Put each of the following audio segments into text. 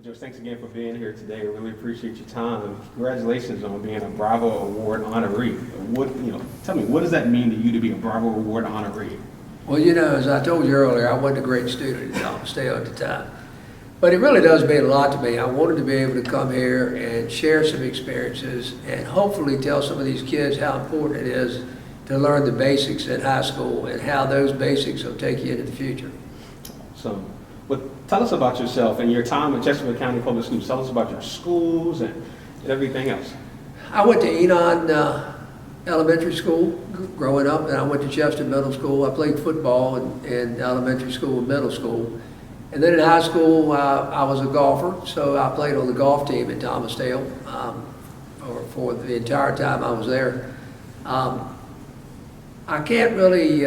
George, thanks again for being here today. I really appreciate your time. Congratulations on being a Bravo Award honoree. Tell me, what does that mean to you to be a Bravo Award honoree? Well, as I told you earlier, I wasn't a great student at Thomas Dale at the time. But it really does mean a lot to me. I wanted to be able to come here and share some experiences and hopefully tell some of these kids how important it is to learn the basics in high school and how those basics will take you into the future. So, tell us about yourself and your time at Chesterfield County Public Schools. Tell us about your schools and everything else. I went to Enon Elementary School growing up, and I went to Chester Middle School. I played football in elementary school and middle school. And then in high school, I was a golfer, so I played on the golf team at Thomas Dale for the entire time I was there. I can't really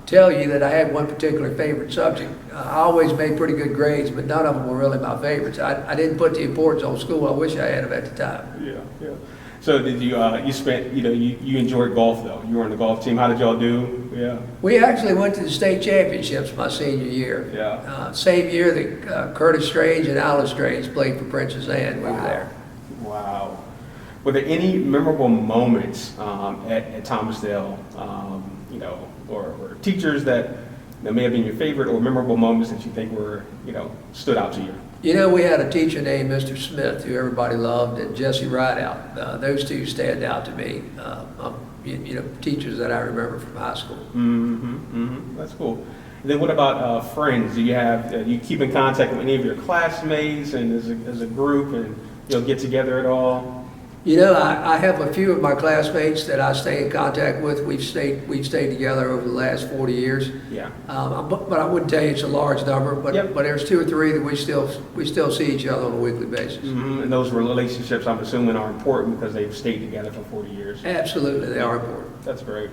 tell you that I had one particular favorite subject. I always made pretty good grades, but none of them were really my favorites. I didn't put the importance on school. I wish I had them at the time. Yeah. So did you, you enjoyed golf though? You were on the golf team. How did y'all do? Yeah. We actually went to the state championships my senior year. Yeah. Same year that Curtis Strange and Alice Strange played for Princess Anne. We were there. Wow. Were there any memorable moments at Thomas Dale, or teachers that may have been your favorite, or memorable moments that you think were, stood out to you? We had a teacher named Mr. Smith, who everybody loved, and Jesse Rideout. Those two stand out to me. Teachers that I remember from high school. That's cool. And then what about friends? Do you keep in contact with any of your classmates and as a group, and get together at all? I have a few of my classmates that I stay in contact with. We've stayed together over the last 40 years. Yeah. But I wouldn't tell you it's a large number. But Yep. but there's two or three that we still see each other on a weekly basis. And those relationships, I'm assuming, are important because they've stayed together for 40 years. Absolutely, they are important. That's great.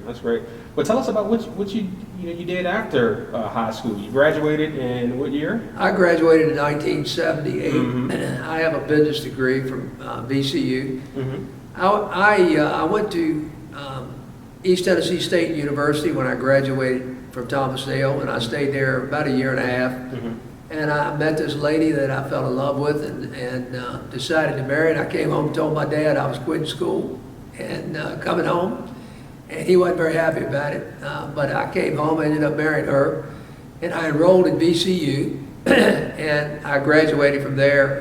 But tell us about what you did after high school. You graduated in what year? I graduated in 1978. I have a business degree from VCU. I went to East Tennessee State University when I graduated from Thomas Dale, and I stayed there about a year and a half. And I met this lady that I fell in love with and decided to marry. And I came home and told my dad I was quitting school and coming home. And he wasn't very happy about it. But I came home, ended up marrying her. And I enrolled at VCU. And I graduated from there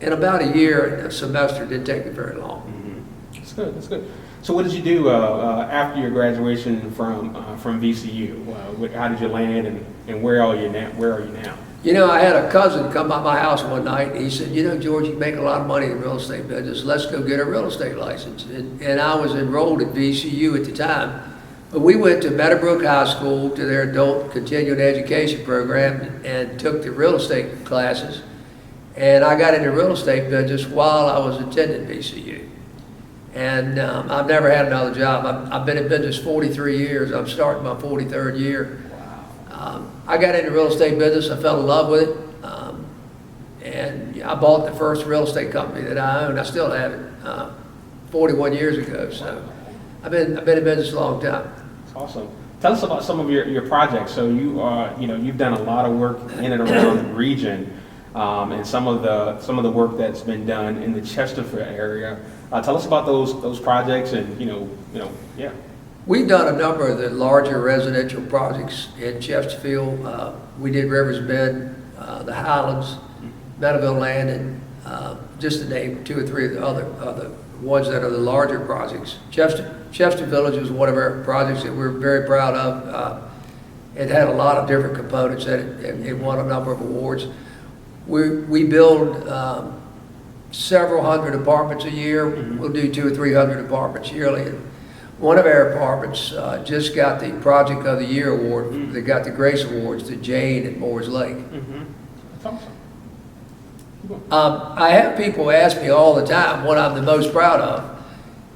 in about a year. A semester didn't take me very long. That's good. So what did you do after your graduation from VCU? How did you land, and where are you now? I had a cousin come by my house one night, and he said, George, you can make a lot of money in the real estate business. Let's go get a real estate license. And I was enrolled at VCU at the time. But we went to Meadowbrook High School to their adult continuing education program and took the real estate classes. And I got into real estate business while I was attending VCU. And I've never had another job. I've been in business 43 years. I'm starting my 43rd year. Wow. I got into real estate business. I fell in love with it. And I bought the first real estate company that I own. I still have it 41 years ago. So I've been in business a long time. That's awesome. Tell us about some of your projects. So you've done a lot of work in and around the region, and some of the work that's been done in the Chesterfield area. Tell us about those projects, and yeah. We've done a number of the larger residential projects in Chesterfield. We did Rivers Bend, the Highlands, Meadowville Landing, just to name two or three of the other ones that are the larger projects. Chester Village was one of our projects that we're very proud of. It had a lot of different components that it won a number of awards. We build several hundred apartments a year. We'll do 200 or 300 apartments yearly. One of our apartments just got the Project of the Year award. They got the Grace Awards to Jane at Moores Lake. That's awesome. I have people ask me all the time what I'm the most proud of.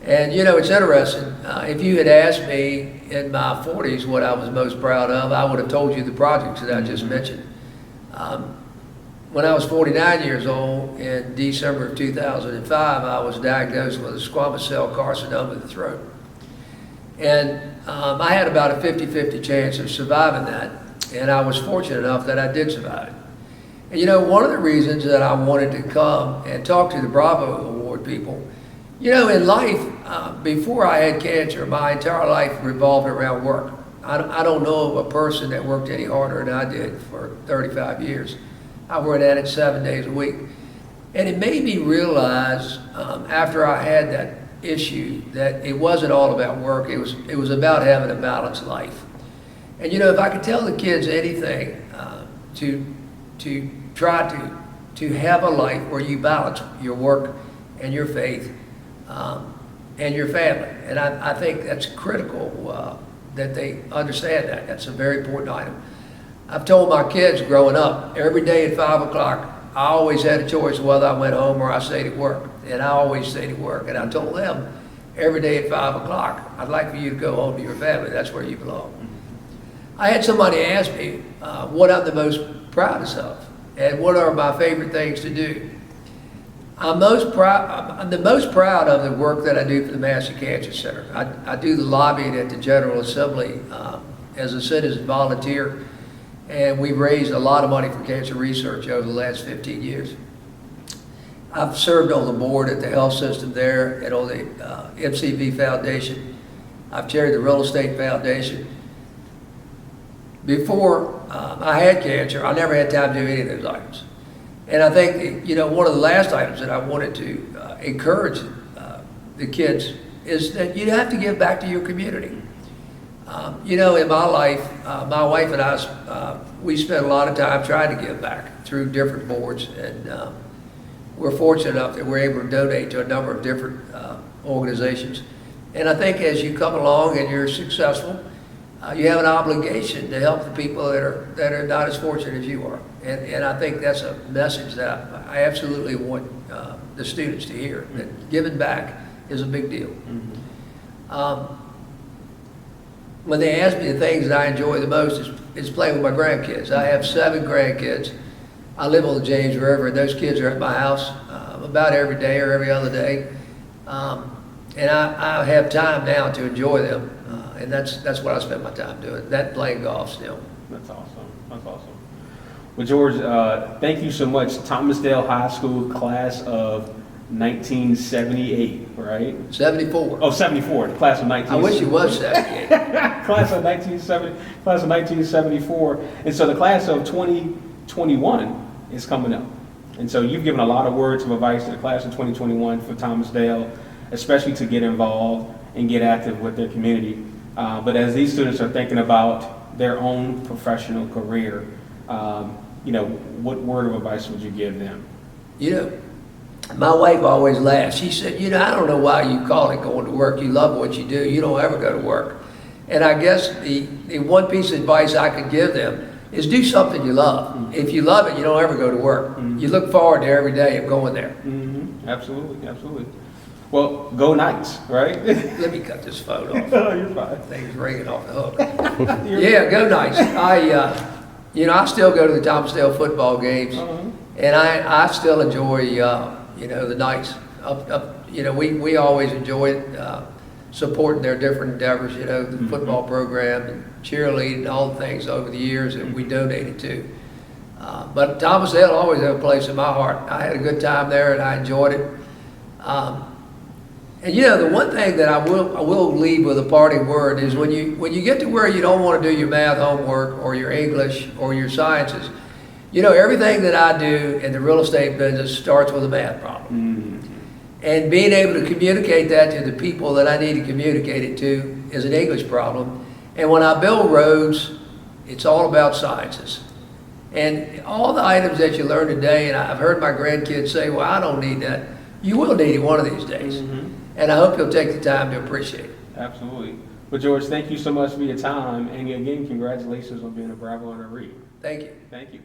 And it's interesting. If you had asked me in my 40s what I was most proud of, I would have told you the projects that I just mentioned. When I was 49 years old, in December of 2005, I was diagnosed with a squamous cell carcinoma of the throat. And I had about a 50-50 chance of surviving that, and I was fortunate enough that I did survive it. And you know, one of the reasons that I wanted to come and talk to the Bravo Award people, you know, in life, before I had cancer, my entire life revolved around work. I don't know of a person that worked any harder than I did for 35 years. I worked at it 7 days a week. And it made me realize, after I had that issue, that it wasn't all about work. It was about having a balanced life. And you know, if I could tell the kids anything, to try to have a life where you balance your work and your faith and your family. And I think that's critical that they understand that. That's a very important item. I've told my kids growing up, every day at 5 o'clock, I always had a choice whether I went home or I stayed at work. And I always stayed at work. And I told them every day at 5 o'clock, I'd like for you to go home to your family. That's where you belong. I had somebody ask me what I'm the most proudest of and what are my favorite things to do. I'm the most proud of the work that I do for the Massey Cancer Center. I do the lobbying at the General Assembly as a citizen volunteer, and we've raised a lot of money for cancer research over the last 15 years. I've served on the board at the health system there and on the MCV Foundation. I've chaired the Real Estate Foundation. Before I had cancer, I never had time to do any of those items. And I think, you know, one of the last items that I wanted to encourage the kids is that you have to give back to your community. You know, in my life, my wife and I, we spent a lot of time trying to give back through different boards, and we're fortunate enough that we're able to donate to a number of different organizations. And I think as you come along and you're successful, you have an obligation to help the people that are not as fortunate as you are. And I think that's a message that I absolutely want the students to hear, that giving back is a big deal. When they ask me the things that I enjoy the most is playing with my grandkids. I have 7 grandkids. I live on the James River, and those kids are at my house about every day or every other day. And I have time now to enjoy them, and that's what I spend my time doing, that playing golf still. That's awesome. That's awesome. Well, George, thank you so much. Thomasdale High School class of 1978, right? 74. Oh, 74, the class of 19. I wish it was 78. Class of 1974. And so the class of 2021 is coming up. And so you've given a lot of words of advice to the class of 2021 for Thomasdale, especially to get involved and get active with their community. But as these students are thinking about their own professional career, you know, what word of advice would you give them? You know, my wife always laughs. She said, you know, I don't know why you call it going to work. You love what you do. You don't ever go to work. And I guess the one piece of advice I could give them is do something you love. If you love it, you don't ever go to work. You look forward to every day of going there. Absolutely, absolutely. Well, go Knights, right? Let me cut this phone off. Oh, you're fine. Thing's ringing off the hook. Yeah, go Knights. You know, I still go to the Thomasdale football games, and I still enjoy, you know, the Knights. You know, we always enjoy supporting their different endeavors, you know, the football program and cheerleading, all the things over the years that we donated to. But Thomasdale always had a place in my heart. I had a good time there, and I enjoyed it. And you know, the one thing that I will leave with a parting word is when you get to where you don't want to do your math homework or your English or your sciences, you know, everything that I do in the real estate business starts with a math problem. And being able to communicate that to the people that I need to communicate it to is an English problem. And when I build roads, it's all about sciences. And all the items that you learn today, and I've heard my grandkids say, well, I don't need that. You will need it one of these days. And I hope you'll take the time to appreciate it. Absolutely. Well, George, thank you so much for your time. And again, congratulations on being a Bravo and a Reed. Thank you. Thank you.